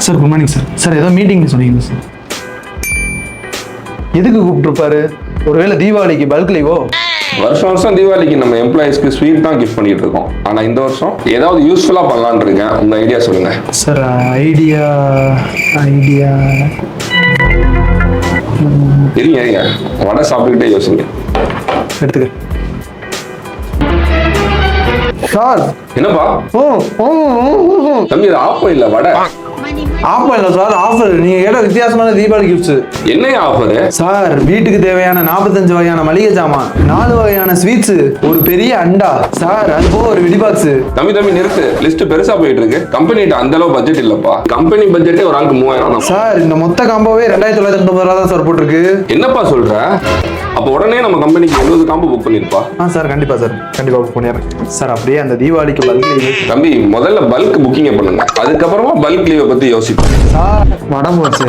Sir good morning sir. Sir ஏதோ meeting சொன்னீங்க sir. எதுக்கு கூப்பிட்டுருப்பாரு? ஒருவேளை தீபாவளிக்கு பல்க் லீவோ? வருஷம் தீபாவளிக்கு நம்ம எம்ப்ளாயிஸ்க்கு ஸ்வீட் தான் கிஃப்ட் பண்ணிட்டு இருக்கோம். ஆனா இந்த வருஷம் ஏதாவது யூஸ்ஃபுல்லா பண்ணலான்னு இருக்கேன். உங்க ஐடியா சொல்லுங்க சார். ஐடியா இருங்க வடை சாப்பிட்டுக்கிட்டே யோசிங்க. எடுத்துக்க சார். என்னப்பா தம்பி, இது ஆஃபர் இல்ல வடை. ஆஃபர் இல்லை சார், ஆஃபர். நீங்க கேட்ட வித்தியாசமான தீபாவளி கிஃப்ட்ஸ். என்ன ஆஃபர் சார்? வீட்டுக்கு தேவையான 45 வகையான மளிகை ஜாமான், 4 வகையான ஸ்வீட்ஸ், ஒரு பெரிய அண்டா சார், அது போக ஒரு வெடி பாக்ஸ். தம்பி நிறுத்து. லிஸ்ட் பெருசா போயிட்டு இருக்கு. கம்பெனிட்ட அந்த அளவு பட்ஜெட் இல்லப்பா. கம்பெனி பட்ஜெட்டே ஒரு ஆளுக்கு 3000 தான் சார். இந்த மொத்த காம்போவே 2990 ரூபா தான் சார் போட்டிருக்கு. என்னப்பா சொல்ற? அப்ப உடனே நம்ம கம்பெனிக்கு 70 காம்போ புக் பண்ணிருப்பா. சார் கண்டிப்பா சார், கண்டிப்பா புக் பண்ணிடுறேன் சார். அப்படியே அந்த தீபாவளிக்கு பல்க் லீவ். தம்பி முதல்ல பல்க் புக்கிங் பண்ணுங்க, அதுக்கப்புறமா பல்க் லீவை பத்தி யோசிப்போம். சார் வடை போச்சு.